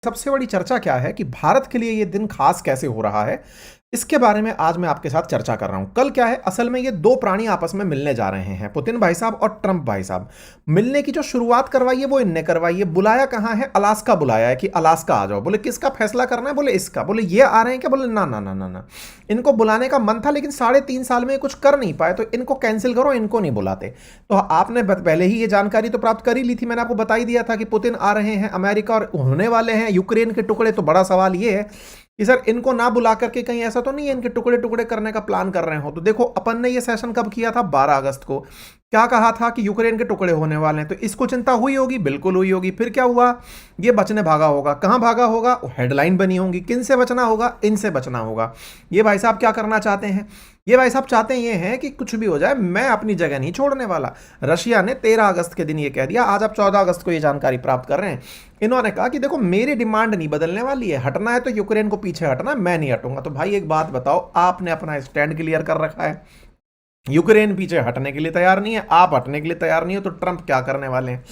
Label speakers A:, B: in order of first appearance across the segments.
A: सबसे बड़ी चर्चा क्या है कि भारत के लिए ये दिन खास कैसे हो रहा है, इसके बारे में आज मैं आपके साथ चर्चा कर रहा हूं। कल क्या है, असल में ये दो प्राणी आपस में मिलने जा रहे हैं, पुतिन भाई साहब और ट्रंप भाई साहब। मिलने की जो शुरुआत करवाई है वो इनने करवाई है। बुलाया कहां है? अलास्का बुलाया है कि अलास्का आ जाओ। बोले किसका फैसला करना है? बोले इसका। बोले ये आ रहे हैं क्या? बोले ना ना ना ना ना, इनको बुलाने का मन था लेकिन 3.5 साल में कुछ कर नहीं पाए, तो इनको कैंसिल करो, इनको नहीं बुलाते। तो आपने पहले ही ये जानकारी तो प्राप्त कर ही ली थी, मैंने आपको बता ही दिया था कि पुतिन आ रहे हैं अमेरिका और होने वाले हैं यूक्रेन के टुकड़े। तो बड़ा सवाल ये है कि सर इनको ना बुला करके कहीं ऐसा तो नहीं है इनके टुकड़े टुकड़े करने का प्लान कर रहे हो। तो देखो, अपन ने ये सेशन कब किया था? 12 अगस्त को। क्या कहा था कि यूक्रेन के टुकड़े होने वाले हैं, तो इसको चिंता हुई होगी, बिल्कुल हुई होगी। फिर क्या हुआ? ये बचने भागा होगा। कहां भागा होगा? हेडलाइन बनी होगी। किन से बचना होगा? इनसे बचना होगा। ये भाई साहब क्या करना चाहते हैं? ये भाई साहब चाहते हैं ये हैं कि कुछ भी हो जाए मैं अपनी जगह नहीं छोड़ने वाला। रशिया ने 13 अगस्त के दिन ये कह दिया, आज आप 14 अगस्त को ये जानकारी प्राप्त कर रहे हैं। इन्होंने कहा कि देखो मेरी डिमांड नहीं बदलने वाली है, हटना है तो यूक्रेन को पीछे हटना, मैं नहीं हटूंगा। तो भाई एक बात बताओ, आपने अपना स्टैंड क्लियर कर रखा है, यूक्रेन पीछे हटने के लिए तैयार नहीं है, आप हटने के लिए तैयार नहीं हो, तो ट्रंप क्या करने वाले हैं?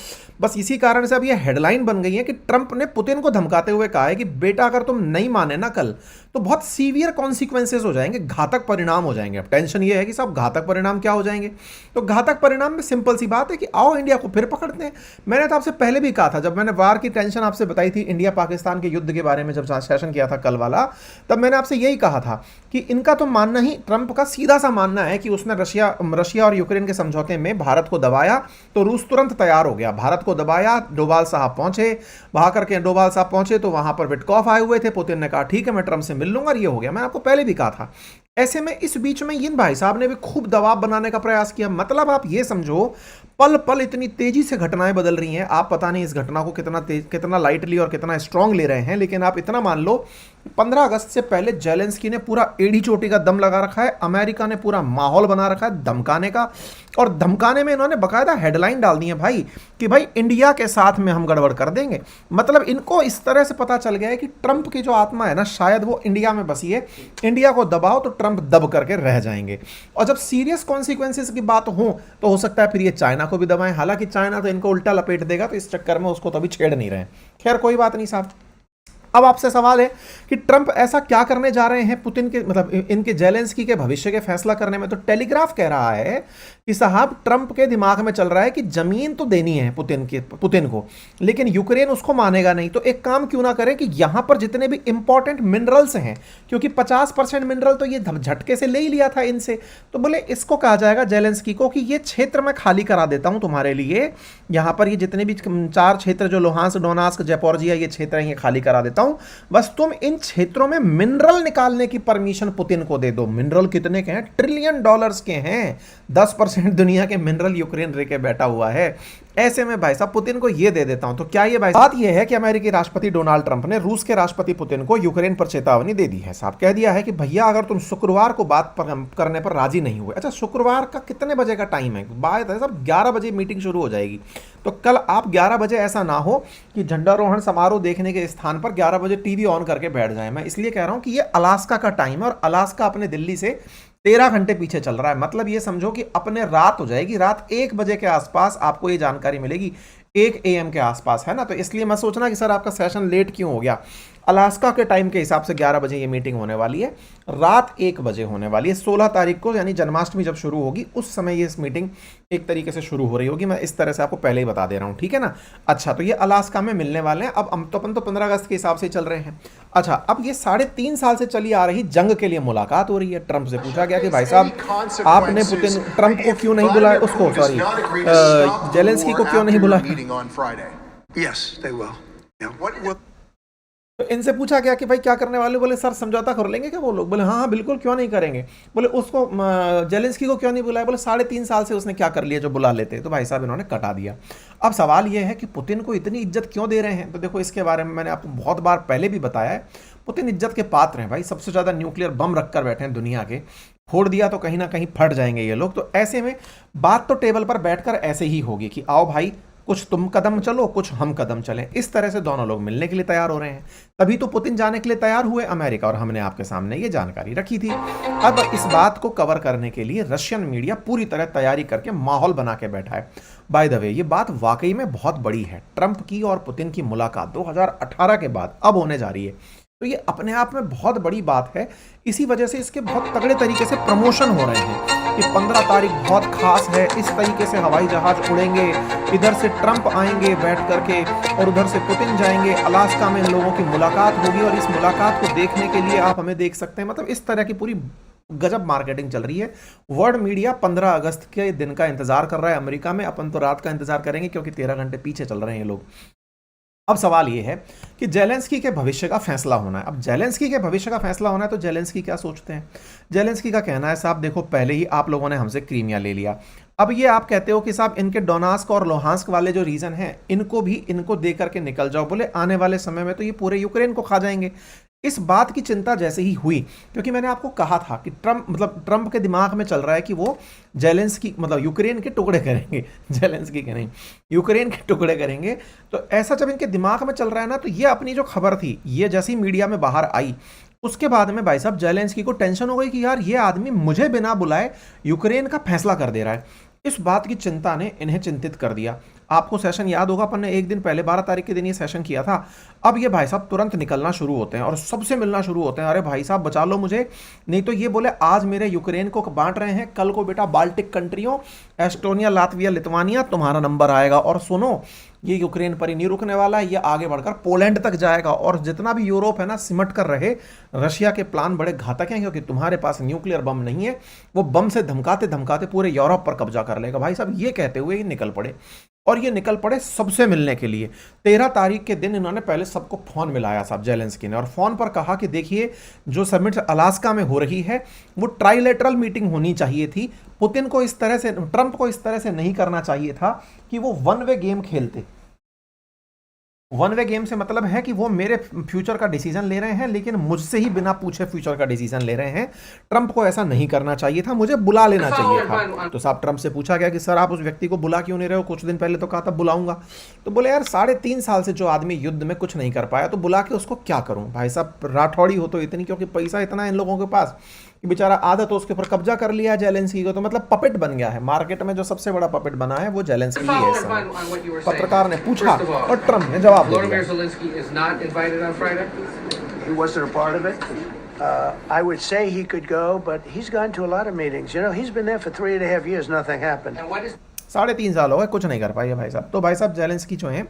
A: बस इसी कारण से अब ये हेडलाइन बन गई है कि ट्रंप ने पुतिन को धमकाते हुए कहा है कि बेटा अगर तुम नहीं माने ना कल, तो बहुत सीवियर कॉन्सिक्वेंसेस हो जाएंगे, घातक परिणाम हो जाएंगे। अब टेंशन ये है कि साहब घातक परिणाम क्या हो जाएंगे? तो घातक परिणाम में सिंपल सी बात है कि आओ इंडिया को फिर पकड़ते हैं। मैंने तो आपसे पहले भी कहा था, जब मैंने वार की टेंशन आपसे बताई थी, इंडिया पाकिस्तान के युद्ध के बारे में जब सेशन किया था कल वाला, तब मैंने आपसे यही कहा था कि इनका तो मानना ही, ट्रंप का सीधा सा मानना है कि उसने रशिया और यूक्रेन के समझौते में भारत को दबाया, तो रूस तुरंत तैयार हो गया। भारत को दबाया, डोभाल साहब पहुंचे, वहां करके डोभाल साहब पहुंचे तो वहां पर विटकॉफ आए हुए थे। पुतिन ने कहा ठीक है मैं ट्रंप से मिल लूंगा, और ये हो गया। मैंने आपको पहले भी कहा था। ऐसे में इस बीच में इन भाई साहब ने भी खूब दबाव बनाने का प्रयास किया। मतलब आप ये समझो, पल पल इतनी तेजी से घटनाएं बदल रही हैं। आप पता नहीं इस घटना को कितना लाइटली और कितना स्ट्रांग ले रहे हैं, लेकिन आप इतना मान लो 15 अगस्त से पहले जेलेंस्की ने पूरा एड़ी चोटी का दम लगा रखा है। अमेरिका ने पूरा माहौल बना रखा है धमकाने का, और धमकाने में इन्होंने बकायदा हेडलाइन डाल दी है भाई कि भाई इंडिया के साथ में हम गड़बड़ कर देंगे। मतलब इनको इस तरह से पता चल गया है कि ट्रंप की जो आत्मा है ना, शायद वो इंडिया में बसी है। इंडिया को दबाओ तो ट्रंप दब करके रह जाएंगे, और जब सीरियस कॉन्सिक्वेंसेस की बात हो तो हो सकता है फिर ये चाइना को भी दबाएं। हालांकि चाइना तो इनको उल्टा लपेट देगा, तो इस चक्कर में उसको तो अभी छेड़ नहीं रहे। खैर कोई बात नहीं साहब। अब आपसे सवाल है कि ट्रंप ऐसा क्या करने जा रहे हैं पुतिन के, मतलब इनके जेलेंस्की के भविष्य के फैसला करने में? तो टेलीग्राफ कह रहा है कि साहब ट्रंप के दिमाग में चल रहा है कि जमीन तो देनी है पुतिन को, लेकिन यूक्रेन उसको मानेगा नहीं। तो एक काम क्यों ना करें कि यहां पर जितने भी इंपॉर्टेंट मिनरल्स हैं, क्योंकि 50% मिनरल तो ये झटके से ले ही लिया था इनसे, तो बोले इसको कहा जाएगा जेलेंस्की को कि ये क्षेत्र मैं खाली करा देता हूं तुम्हारे लिए। यहां पर ये जितने भी 4 क्षेत्र जो लोहांस्क, डोनास्क, ज़ेपोरिजिया ये क्षेत्र हैं, ये खाली करा देता हूं। बस तुम इन क्षेत्रों में मिनरल निकालने की परमिशन पुतिन को दे दो। मिनरल कितने के हैं? $1 ट्रिलियन के हैं। 10% दुनिया के मिनरल यूक्रेन लेके बैठा हुआ है। ऐसे में भाई साहब पुतिन को ये दे देता हूं। तो क्या ये भाई, बात ये है कि अमेरिकी राष्ट्रपति डोनाल्ड ट्रंप ने रूस के राष्ट्रपति पुतिन को यूक्रेन पर चेतावनी दे दी है साहब। कह दिया है कि भैया अगर तुम शुक्रवार को बात करने पर राजी नहीं हुए, अच्छा शुक्रवार का कितने बजे का टाइम है? बात है साहब 11 बजे मीटिंग शुरू हो जाएगी। तो कल आप 11 बजे ऐसा ना हो कि झंडारोहण समारोह देखने के स्थान पर 11 बजे टीवी ऑन करके बैठ जाए। मैं इसलिए कह रहा हूं कि ये अलास्का का टाइम है, और अलास्का अपने दिल्ली से 13 घंटे पीछे चल रहा है। मतलब ये समझो कि अपने रात हो जाएगी, रात 1 बजे के आसपास आपको ये जानकारी मिलेगी, 1 AM के आसपास, है ना। तो इसलिए मत सोचना कि सर आपका सेशन लेट क्यों हो गया। अलास्का के टाइम के हिसाब से 11 बजे ये मीटिंग होने वाली है, रात 1 बजे होने वाली है। 16 तारीख को यानी जन्माष्टमी जब शुरू होगी उस समय ये इस मीटिंग एक तरीके से शुरू हो रही होगी। मैं इस तरह से आपको पहले ही बता दे रहा हूं, ठीक है ना। अच्छा, तो ये अलास्का में मिलने वाले हैं। अब अपन तो 15 अगस्त के हिसाब से चल रहे हैं। अच्छा, अब ये 3.5 साल से चली आ रही जंग के लिए मुलाकात हो रही है। ट्रंप से पूछा गया कि भाई साहब आपने पुतिन ट्रंप को क्यों नहीं बुलाया, उसको सॉरी जेलेंस्की को क्यों नहीं बुलाया? तो इनसे पूछा गया कि भाई क्या करने वाले? बोले सर समझौता कर लेंगे क्या वो लोग? बोले हाँ हाँ बिल्कुल, क्यों नहीं करेंगे। बोले उसको जेलेंस्की को क्यों नहीं बुलाया? बोले 3.5 साल से उसने क्या कर लिया जो बुला लेते। तो भाई साहब इन्होंने कटा दिया। अब सवाल यह है कि पुतिन को इतनी इज्जत क्यों दे रहे हैं? तो देखो इसके बारे में मैंने आपको बहुत बार पहले भी बताया है। पुतिन इज्जत के पात्र हैं भाई, सबसे ज्यादा न्यूक्लियर बम रखकर बैठे हैं दुनिया के। फोड़ दिया तो कहीं ना कहीं फट जाएंगे ये लोग। तो ऐसे में बात तो टेबल पर बैठकर ऐसे ही होगी कि आओ भाई कुछ तुम कदम चलो, कुछ हम कदम चलें। इस तरह से दोनों लोग मिलने के लिए तैयार हो रहे हैं। तभी तो पुतिन जाने के लिए तैयार हुए अमेरिका, और हमने आपके सामने ये जानकारी रखी थी। अब इस बात को कवर करने के लिए रशियन मीडिया पूरी तरह तैयारी करके माहौल बना के बैठा है। बाय द वे, ये बात वाकई में बहुत बड़ी है। ट्रंप की और पुतिन की मुलाकात 2018 के बाद अब होने जा रही है, तो ये अपने आप में बहुत बड़ी बात है। इसी वजह से इसके बहुत तगड़े तरीके से प्रमोशन हो रहे हैं कि 15 तारीख बहुत खास है, इस तरीके से हवाई जहाज उड़ेंगे, इधर से ट्रंप आएंगे बैठ करके और उधर से पुतिन जाएंगे, अलास्का में इन लोगों की मुलाकात होगी और इस मुलाकात को देखने के लिए आप हमें देख सकते हैं। मतलब इस तरह की पूरी गजब मार्केटिंग चल रही है। वर्ल्ड मीडिया 15 अगस्त के दिन का इंतजार कर रहा है अमेरिका में। अपन तो रात का इंतजार करेंगे क्योंकि 13 घंटे पीछे चल रहे हैं ये लोग। अब सवाल ये है कि जेलेंस्की के भविष्य का फैसला होना है। अब जेलेंस्की के भविष्य का फैसला होना है तो जेलेंस्की क्या सोचते हैं? जेलेंस्की का कहना है, साहब देखो, पहले ही आप लोगों ने हमसे क्रीमिया ले लिया। अब ये आप कहते हो कि साहब इनके डोनास्क और लोहांस्क वाले जो रीजन हैं, इनको दे करके निकल जाओ। बोले आने वाले समय में तो ये पूरे यूक्रेन को खा जाएंगे। इस बात की चिंता जैसे ही हुई, क्योंकि मैंने आपको कहा था कि ट्रंप के दिमाग में चल रहा है कि वो जेलेंस्की यूक्रेन के टुकड़े करेंगे, जेलेंस्की के नहीं, यूक्रेन के टुकड़े करेंगे। तो ऐसा जब इनके दिमाग में चल रहा है ना, तो ये अपनी जो खबर थी, ये जैसी मीडिया में बाहर आई, उसके बाद में भाई साहब जेलेंस्की को टेंशन हो गई कि यार ये आदमी मुझे बिना बुलाए यूक्रेन का फैसला कर दे रहा है। इस बात की चिंता ने इन्हें चिंतित कर दिया। आपको सेशन याद होगा, अपन ने एक दिन पहले 12 तारीख के दिन ये सेशन किया था। अब ये भाई साहब तुरंत निकलना शुरू होते हैं और सबसे मिलना शुरू होते हैं। अरे भाई साहब बचा लो मुझे, नहीं तो ये बोले आज मेरे यूक्रेन को बांट रहे हैं, कल को बेटा बाल्टिक कंट्रियों एस्टोनिया, लातविया, लिथुआनिया तुम्हारा नंबर आएगा। और सुनो, ये यूक्रेन पर ही नहीं रुकने वाला है, ये आगे बढ़कर पोलैंड तक जाएगा। और जितना भी यूरोप है ना, सिमट कर रहे। रशिया के प्लान बड़े घातक हैं क्योंकि तुम्हारे पास न्यूक्लियर बम नहीं है। वो बम से धमकाते धमकाते पूरे यूरोप पर कब्जा कर लेगा। भाई साहब ये कहते हुए ये निकल पड़े, और ये निकल पड़े सबसे मिलने के लिए। 13 तारीख के दिन इन्होंने पहले सबको फोन मिलाया साहब जेलेंस्की ने, और फोन पर कहा कि देखिए जो समिट अलास्का में हो रही है वो ट्राइलेटरल मीटिंग होनी चाहिए थी। पुतिन को इस तरह से, ट्रंप को इस तरह से नहीं करना चाहिए था कि वो वन वे गेम खेलते। वन वे गेम से मतलब है कि वो मेरे फ्यूचर का डिसीजन ले रहे हैं, लेकिन मुझसे ही बिना पूछे फ्यूचर का डिसीजन ले रहे हैं। ट्रंप को ऐसा नहीं करना चाहिए था, मुझे बुला लेना चाहिए था। तो साहब ट्रंप से पूछा गया कि सर आप उस व्यक्ति को बुला क्यों नहीं रहे हो? कुछ दिन पहले तो कहा था बुलाऊंगा। तो बोले यार 3.5 साल से जो आदमी युद्ध में कुछ नहीं कर पाया, तो बुला के उसको क्या करूं? भाई साहब राठौड़ी हो तो इतनी, क्योंकि पैसा इतना है इन लोगों के पास कि बेचारा आधा तो उसके ऊपर कब्जा कर लिया है जेलेंस्की को। तो मतलब पपेट बन गया है। मार्केट में जो सबसे बड़ा पपेट बना है वो जेलेंस्की ही है इस समय। पत्रकार ने पूछा और ट्रंप ने जवाब दे दिया।
B: He wasn't a part of it. I would say he could go, but he's gone to a lot of meetings. You know, he's been there for 3.5 years, nothing happened.
A: 3.5 साल हो गए, कुछ नहीं कर पाए भाई साहब। तो भाई साहब जेलेंस्की जो है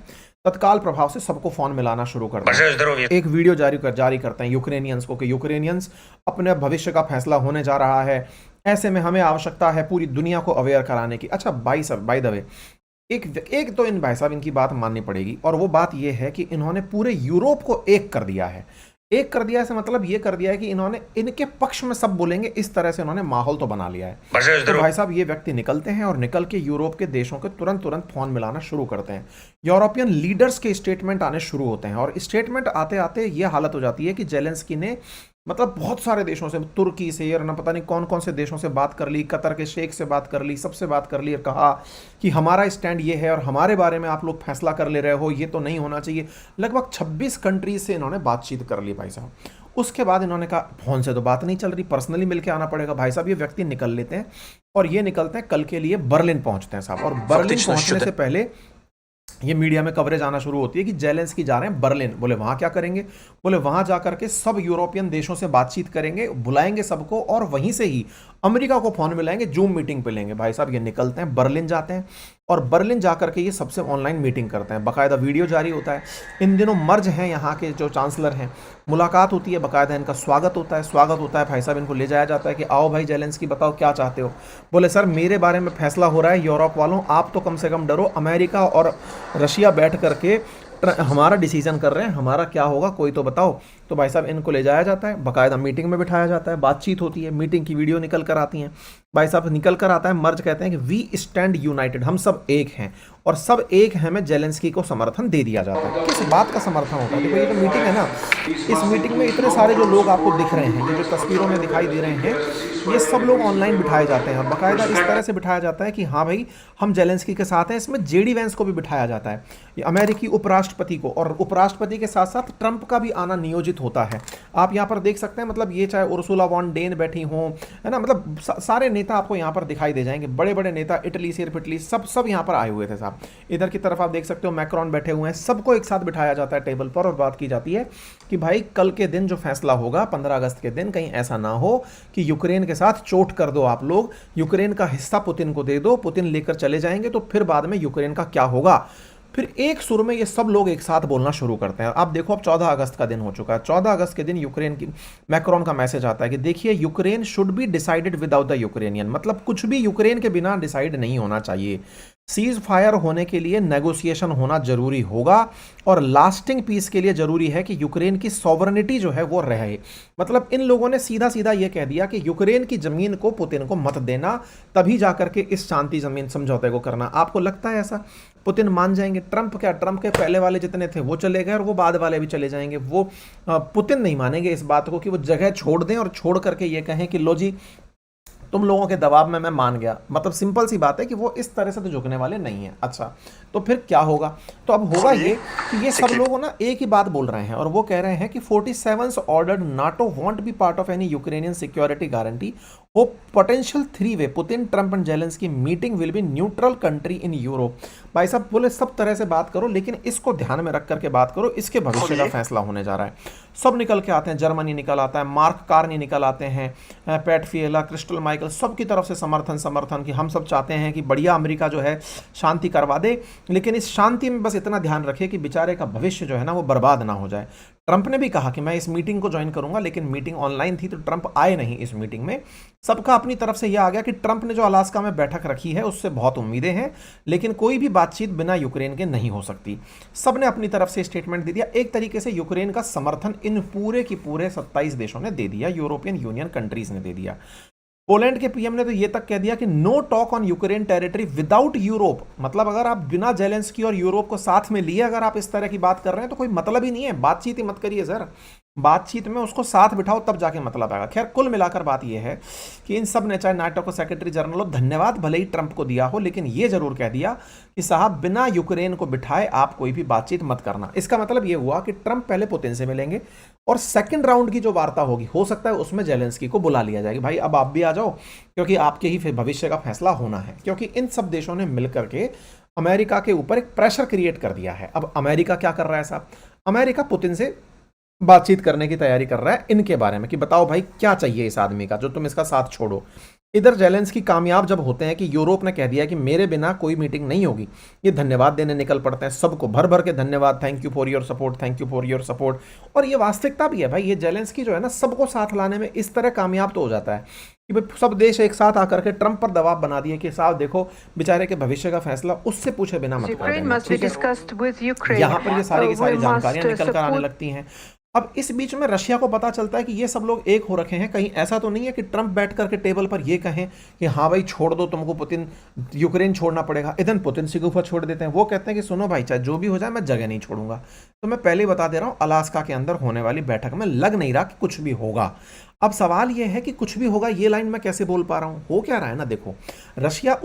A: तत्काल प्रभाव से सबको फोन मिलाना शुरू करते हैं। एक वीडियो जारी करते हैं यूक्रेनियंस को कि यूक्रेनियंस अपने भविष्य का फैसला होने जा रहा है, ऐसे में हमें आवश्यकता है पूरी दुनिया को अवेयर कराने की। अच्छा भाई साहब, बाय द वे, एक तो इन भाई साहब इनकी बात माननी पड़ेगी, और वो बात ये है कि इन्होंने पूरे यूरोप को एक कर दिया है। एक कर दिया से मतलब ये कर दिया है कि इन्होंने इनके पक्ष में सब बोलेंगे, इस तरह से इन्होंने माहौल तो बना लिया है। तो भाई साहब ये व्यक्ति निकलते हैं और निकल के यूरोप के देशों के तुरंत फोन मिलाना शुरू करते हैं। यूरोपियन लीडर्स के स्टेटमेंट आने शुरू होते हैं, और स्टेटमेंट आते आते ये हालत हो जाती है कि जेलेंस्की ने मतलब बहुत सारे देशों से, तुर्की से और ना पता नहीं कौन कौन से देशों से बात कर ली, कतर के शेख से बात कर ली, सबसे बात कर ली और कहा कि हमारा स्टैंड ये है और हमारे बारे में आप लोग फैसला कर ले रहे हो, ये तो नहीं होना चाहिए। लगभग 26 कंट्रीज से इन्होंने बातचीत कर ली भाई साहब। उसके बाद इन्होंने कहा फोन से तो बात नहीं चल रही, पर्सनली मिलकर आना पड़ेगा। भाई साहब ये व्यक्ति निकल लेते हैं और ये निकलते हैं कल के लिए बर्लिन पहुंचते हैं साहब। और बर्लिन पहुंचने से पहले ये मीडिया में कवरेज आना शुरू होती है कि जेलेंस्की जा रहे हैं बर्लिन। बोले वहां क्या करेंगे? बोले वहां जाकर के सब यूरोपियन देशों से बातचीत करेंगे, बुलाएंगे सबको, और वहीं से ही अमेरिका को फोन मिलाएंगे, जूम मीटिंग पे लेंगे। भाई साहब ये निकलते हैं, बर्लिन जाते हैं, और बर्लिन जाकर के ये सबसे ऑनलाइन मीटिंग करते हैं। बाकायदा वीडियो जारी होता है। इन दिनों मर्ज हैं यहाँ के जो चांसलर हैं, मुलाकात होती है, बाकायदा इनका स्वागत होता है। भाई साहब इनको ले जाया जाता है कि आओ भाई जेलेंस्की बताओ क्या चाहते हो। बोले सर मेरे बारे में फैसला हो रहा है यूरोप वालों, आप तो कम से कम डरो, अमेरिका और रशिया बैठ करके हमारा डिसीजन कर रहे हैं, हमारा क्या होगा कोई तो बताओ। तो भाई साहब इनको ले जाया जाता है, बाकायदा मीटिंग में बिठाया जाता है, बातचीत होती है, मीटिंग की वीडियो निकल कर आती हैं। भाई साहब निकल कर आता है, मर्ज कहते हैं कि वी स्टैंड यूनाइटेड, हम सब एक हैं, और सब एक हैं में जेलेंस्की को समर्थन दे दिया जाता है। किस बात का समर्थन होता है? देखो ये जो मीटिंग है ना, इस मीटिंग में इतने सारे जो लोग आपको दिख रहे हैं, ये जो तस्वीरों में दिखाई दे रहे हैं, ये सब लोग ऑनलाइन बिठाए जाते हैं और बाकायदा इस तरह से बिठाया जाता है कि हाँ भाई हम जेलेंस्की के साथ हैं। इसमें जेडी वेंस को भी बिठाया जाता है, ये अमेरिकी उपराष्ट्रपति को, और उपराष्ट्रपति के साथ साथ ट्रंप का भी आना नियोजित होता है। आप यहाँ पर देख सकते हैं, मतलब ये चाहे उर्सुला वॉन डेन बैठी हों, है ना, मतलब सारे नेता आपको यहाँ पर दिखाई दे जाएंगे, बड़े बड़े नेता, इटली से इटली सब यहाँ पर आए हुए थे साहब। इधर की तरफ आप देख सकते हो मैक्रोन बैठे हुए हैं, सबको एक साथ बिठाया जाता है टेबल पर और बात की जाती है कि भाई कल के दिन जो फैसला होगा 15 अगस्त के दिन, कहीं ऐसा ना हो कि यूक्रेन के साथ चोट कर दो आप लोग, यूक्रेन का हिस्सा पुतिन को दे दो, पुतिन लेकर चले जाएंगे तो फिर बाद में यूक्रेन का क्या होगा। फिर एक सुर में ये सब लोग एक साथ बोलना शुरू करते हैं। आप देखो अब 14 अगस्त का दिन हो चुका है, 14 अगस्त के दिन यूक्रेन की मैक्रोन का मैसेज आता है कि देखिए Ukraine should be decided without the Ukrainian, मतलब कुछ भी यूक्रेन के बिना डिसाइड नहीं होना चाहिए। सीज फायर होने के लिए नेगोशिएशन होना जरूरी होगा और लास्टिंग पीस के लिए जरूरी है कि यूक्रेन की सॉवरेनिटी जो है वो रहे। मतलब इन लोगों ने सीधा सीधा ये कह दिया कि यूक्रेन की जमीन को पुतिन को मत देना, तभी जाकर के इस शांति जमीन समझौते को करना। आपको लगता है ऐसा पुतिन मान जाएंगे? ट्रंप क्या, ट्रंप के पहले वाले जितने थे वो चले गए और वो बाद वाले भी चले जाएंगे। वो पुतिन नहीं मानेंगे इस बात को कि वो जगह छोड़ दें और छोड़ करके ये कहें कि लो जी तुम लोगों के दबाव में मैं मान गया। मतलब सिंपल सी बात है कि वो इस तरह से तो झुकने वाले नहीं है। अच्छा तो फिर क्या होगा? तो अब होगा ये कि ये सब लोग ना एक ही बात बोल रहे हैं और वो कह रहे हैं कि 47 ordered NATO won't be part of any Ukrainian security guarantee हो पोटेंशियल 3-वे Putin Trump and Zelensky meeting will be neutral country in Europe. भाई साहब बोले सब तरह से बात करो लेकिन इसको ध्यान में रख करके बात करो, इसके भविष्य का फैसला होने जा रहा है। सब निकल के आते हैं, जर्मनी निकल आता है, मार्क कार्नी निकल आते हैं, पैट फिएला, क्रिस्टल माइकल, सबकी तरफ से समर्थन कि हम सब चाहते हैं कि बढ़िया अमेरिका जो है शांति करवा दे, लेकिन इस शांति में बस इतना ध्यान रखे कि बेचारे का भविष्य जो है ना वो बर्बाद ना हो जाए। ट्रंप ने भी कहा कि मैं इस मीटिंग को ज्वाइन करूंगा, लेकिन मीटिंग ऑनलाइन थी तो ट्रंप आए नहीं इस मीटिंग में। सबका अपनी तरफ से यह आ गया कि ट्रंप ने जो अलास्का में बैठक रखी है उससे बहुत उम्मीदें हैं, लेकिन कोई भी बातचीत बिना यूक्रेन के नहीं हो सकती। सबने अपनी तरफ से स्टेटमेंट दे दिया। एक तरीके से यूक्रेन का समर्थन इन पूरे की पूरे 27 देशों ने दे दिया, यूरोपियन यूनियन कंट्रीज ने दे दिया। पोलैंड के पीएम ने तो ये तक कह दिया कि no talk on Ukraine territory without Europe. मतलब अगर आप बिना जेलेंस्की और यूरोप को साथ में लिए अगर आप इस तरह की बात कर रहे हैं तो कोई मतलब ही नहीं है, बातचीत ही मत करिए सर। बातचीत में उसको साथ बिठाओ तब जाके मतलब आएगा। खैर कुल मिलाकर बात यह है कि इन सब ने, चाहे नाटो को सेक्रेटरी जनरल हो, धन्यवाद भले ही ट्रंप को दिया हो, लेकिन ये जरूर कह दिया कि साहब बिना यूक्रेन को बिठाए आप कोई भी बातचीत मत करना। इसका मतलब ये हुआ कि ट्रंप पहले पुतिन से मिलेंगे और सेकंड राउंड की जो वार्ता होगी हो सकता है उसमें जेलेंस्की को बुला लिया जाएगा, भाई अब आप भी आ जाओ क्योंकि आपके ही फिर भविष्य का फैसला होना है। क्योंकि इन सब देशों ने मिलकर के अमेरिका के ऊपर एक प्रेशर क्रिएट कर दिया है। अब अमेरिका क्या कर रहा है साहब? अमेरिका पुतिन से बातचीत करने की तैयारी कर रहा है इनके बारे में कि बताओ भाई क्या चाहिए इस आदमी का जो तुम इसका साथ छोड़ो। इधर जेलेंस्की कामयाब जब होते हैं कि यूरोप ने कह दिया कि मेरे बिना कोई मीटिंग नहीं होगी, ये धन्यवाद देने निकल पड़ते हैं, सबको भर भर के धन्यवाद, thank you for your support, thank you for your support. और ये वास्तविकता भी है भाई, ये जेलेंस्की जो है ना सबको साथ लाने में इस तरह कामयाब तो हो जाता है कि भाई सब देश एक साथ आकर के ट्रंप पर दबाव बना दिए कि साहब देखो बेचारे के भविष्य का फैसला उससे पूछे बिना मत कर देना, ठीक है। यहाँ पर ये सारी की सारी जानकारियां निकल कर आने लगती हैं। अब इस बीच में रशिया को पता चलता है कि ये सब लोग एक हो रखे हैं, कहीं ऐसा तो नहीं है कि ट्रंप बैठ करके टेबल पर ये कहें कि हाँ भाई छोड़ दो, तुमको पुतिन यूक्रेन छोड़ना पड़ेगा। इधर पुतिन से गुफा छोड़ देते हैं, वो कहते हैं कि सुनो भाई चाहे जो भी हो जाए मैं जगह नहीं छोड़ूंगा। तो मैं पहले ही बता दे रहा हूं अलास्का के अंदर होने वाली बैठक में लग नहीं रहा कि कुछ भी होगा। अब सवाल यह है कि कुछ भी होगा ये लाइन मैं कैसे बोल पा रहा हूं? हो क्या रहा है ना, देखो रशिया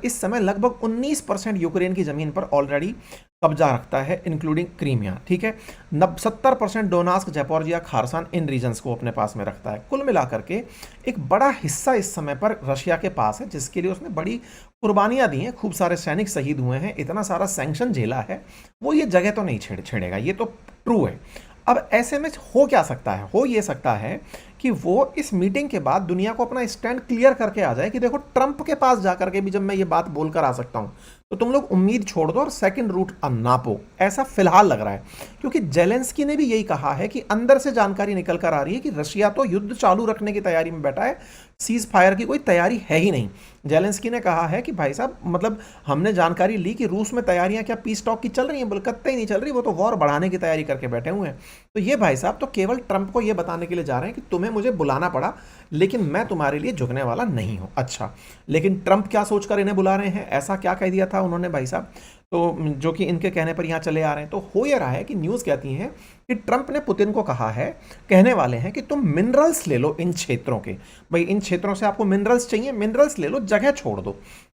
A: इस समय लगभग 19% यूक्रेन की जमीन पर ऑलरेडी कब्जा रखता है इंक्लूडिंग क्रीमिया, ठीक है। 70% डोनास्क, जैपोर्जिया, खारसान इन रीजन्स को अपने पास में रखता है। कुल मिलाकर के एक बड़ा हिस्सा इस समय पर रशिया के पास है जिसके लिए उसने बड़ी कुर्बानियां दी हैं, खूब सारे सैनिक शहीद हुए हैं, इतना सारा सैंक्शन झेला है, वो ये जगह तो नहीं छेड़ेगा, ये तो ट्रू है। अब ऐसे में हो क्या सकता है? हो ये सकता है कि वो इस मीटिंग के बाद दुनिया को अपना स्टैंड क्लियर करके आ जाए कि देखो ट्रंप के पास जाकर के भी जब मैं ये बात बोलकर आ सकता हूं तो तुम लोग उम्मीद छोड़ दो और सेकंड रूट नापो। ऐसा फिलहाल लग रहा है क्योंकि जेलेंस्की ने भी यही कहा है कि अंदर से जानकारी निकल कर आ रही है कि रशिया तो युद्ध चालू रखने की तैयारी में बैठा है, सीज फायर की कोई तैयारी है ही नहीं। जेलेंस्की ने कहा है कि भाई साहब मतलब हमने जानकारी ली कि रूस में तैयारियां क्या पीस टॉक की चल रही हैं, बोल कत्ते नहीं चल रही, वो तो वॉर बढ़ाने की तैयारी करके बैठे हुए हैं। तो ये भाई साहब तो केवल ट्रंप को ये बताने के लिए जा रहे हैं कि तुम्हें मुझे बुलाना पड़ा लेकिन मैं तुम्हारे लिए झुकने वाला नहीं हूं। अच्छा लेकिन ट्रंप क्या सोचकर इन्हें बुला रहे हैं, ऐसा क्या कह दिया था उन्होंने भाई साहब? तो जो कि इनके कहने पर यहाँ चले आ रहे हैं। तो हो ये रहा है कि न्यूज़ कहती हैं कि ट्रंप ने पुतिन को कहा है, कहने वाले हैं कि तुम मिनरल्स ले लो इन क्षेत्रों के, भाई इन क्षेत्रों से आपको मिनरल्स चाहिए, मिनरल्स ले लो, जगह छोड़ दो।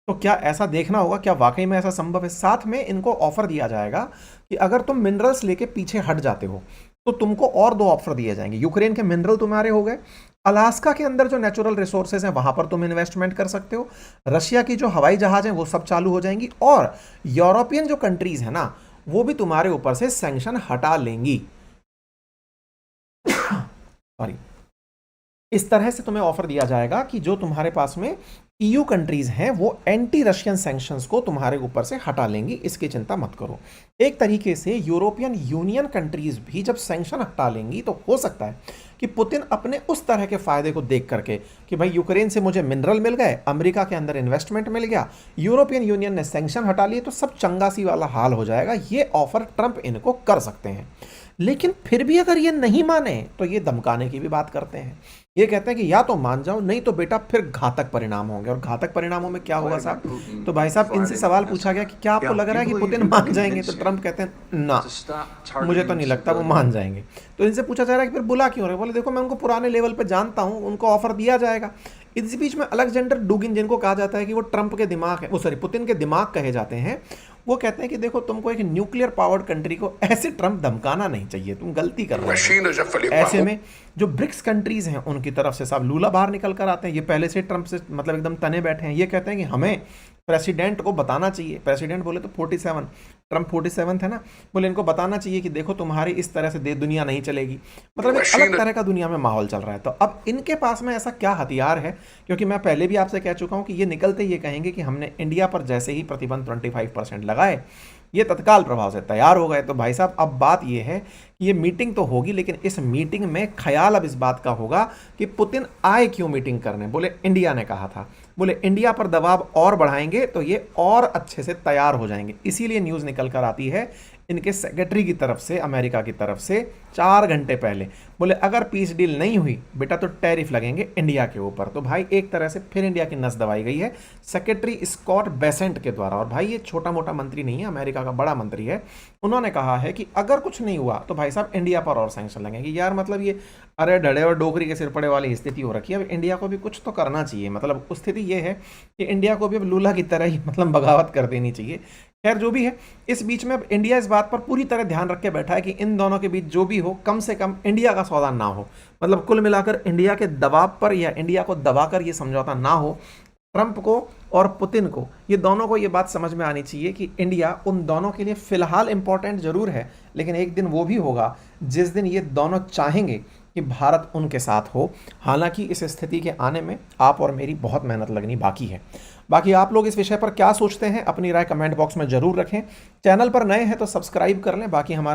A: तो क्या ऐसा देखना होगा, क्या वाकई में ऐसा संभव है? साथ में इनको ऑफर दिया जाएगा कि अगर तुम मिनरल्स लेके पीछे हट जाते हो तो तुमको और 2 ऑफर दिए जाएंगे। यूक्रेन के मिनरल तुम्हारे हो गए, अलास्का के अंदर जो नेचुरल रिसोर्सेज हैं वहां पर तुम इन्वेस्टमेंट कर सकते हो, रशिया की जो हवाई जहाज हैं वो सब चालू हो जाएंगी, और यूरोपियन जो कंट्रीज है ना वो भी तुम्हारे ऊपर से सैंक्शन हटा लेंगी। सॉरी, इस तरह से तुम्हें ऑफर दिया जाएगा कि जो तुम्हारे पास में ईयू कंट्रीज हैं वो एंटी रशियन सैंक्शंस को तुम्हारे ऊपर से हटा लेंगी, इसकी चिंता मत करो। एक तरीके से यूरोपियन यूनियन कंट्रीज भी जब सैंक्शन हटा लेंगी तो हो सकता है कि पुतिन अपने उस तरह के फायदे को देख करके कि भाई यूक्रेन से मुझे मिनरल मिल गए, अमेरिका के अंदर इन्वेस्टमेंट मिल गया, यूरोपियन यूनियन ने सैंक्शन हटा लिए, तो सब चंगासी वाला हाल हो जाएगा। ये ऑफर ट्रंप इनको कर सकते हैं। लेकिन फिर भी अगर ये नहीं माने तो ये धमकाने की भी बात करते हैं। ये कहते हैं कि या तो मान जाओ, नहीं तो बेटा फिर घातक परिणाम होंगे। और घातक परिणामों में क्या होगा साहब? तो भाई साहब इनसे सवाल पूछा गया कि क्या आपको लग रहा है कि पुतिन मान जाएंगे? तो ट्रंप कहते हैं ना, मुझे तो नहीं लगता वो मान जाएंगे। तो इनसे पूछा जा रहा है कि फिर बुला क्यों रहे? बोले देखो मैं उनको पुराने लेवल पे जानता हूँ, उनको ऑफर दिया जाएगा। इस बीच में अलेक्जेंडर डुगिन, जिनको कहा जाता है कि वो ट्रंप के दिमाग है, वो सॉरी पुतिन के दिमाग कहे जाते हैं, वो कहते हैं कि देखो तुमको एक न्यूक्लियर पावर्ड कंट्री को ऐसे ट्रंप धमकाना नहीं चाहिए, तुम गलती कर रहे हो। ऐसे में जो ब्रिक्स कंट्रीज हैं उनकी तरफ से साहब लूला बाहर निकल कर आते हैं। ये पहले से ट्रंप से मतलब एकदम तने बैठे हैं। ये कहते हैं कि हमें प्रेसिडेंट को बताना चाहिए, प्रेसिडेंट बोले तो 47, ट्रंप 47 थे ना, बोले इनको बताना चाहिए कि देखो तुम्हारी इस तरह से दुनिया नहीं चलेगी। मतलब एक अलग तरह का दुनिया में माहौल चल रहा है। तो अब इनके पास में ऐसा क्या हथियार है? क्योंकि मैं पहले भी आपसे कह चुका हूं कि ये निकलते ये कहेंगे कि हमने इंडिया पर जैसे ही प्रतिबंध 25% लगाए, ये तत्काल प्रभाव से तैयार हो गए। तो भाई साहब अब बात ये है कि ये मीटिंग तो होगी, लेकिन इस मीटिंग में ख्याल अब इस बात का होगा कि पुतिन आए क्यों मीटिंग करने। बोले इंडिया ने कहा था, बोले इंडिया पर दबाव और बढ़ाएंगे तो ये और अच्छे से तैयार हो जाएंगे। इसीलिए न्यूज़ निकल कर आती है इनके सेक्रेटरी की तरफ से, अमेरिका की तरफ से 4 घंटे पहले, बोले अगर पीस डील नहीं हुई बेटा तो टैरिफ लगेंगे इंडिया के ऊपर। तो भाई एक तरह से फिर इंडिया की नस दबाई गई है सेक्रेटरी स्कॉट बेसेंट के द्वारा। और भाई ये छोटा मोटा मंत्री नहीं है, अमेरिका का बड़ा मंत्री है। उन्होंने कहा है कि अगर कुछ नहीं हुआ तो भाई साहब इंडिया पर और सैंक्शन लगेंगे। यार मतलब ये अरे डड़े और डोकरी के सिर पड़े वाली स्थिति हो रखी है। अब इंडिया को भी कुछ तो करना चाहिए। मतलब उस स्थिति ये है कि इंडिया को भी अब लूला की तरह ही मतलब बगावत कर देनी चाहिए। खैर जो भी है, इस बीच में अब इंडिया इस बात पर पूरी तरह ध्यान रख के बैठा है कि इन दोनों के बीच जो भी हो कम से कम इंडिया का सौदा ना हो। मतलब कुल मिलाकर इंडिया के दबाव पर या इंडिया को दबाकर ये समझौता ना हो। ट्रंप को और पुतिन को, ये दोनों को ये बात समझ में आनी चाहिए कि इंडिया उन दोनों के लिए फिलहाल इंपॉर्टेंट जरूर है, लेकिन एक दिन वो भी होगा जिस दिन ये दोनों चाहेंगे कि भारत उनके साथ हो। हालांकि इस स्थिति के आने में आप और मेरी बहुत मेहनत लगनी बाकी है। बाकी आप लोग इस विषय पर क्या सोचते हैं, अपनी राय कमेंट बॉक्स में जरूर रखें। चैनल पर नए हैं तो सब्सक्राइब कर लें। बाकी हमारा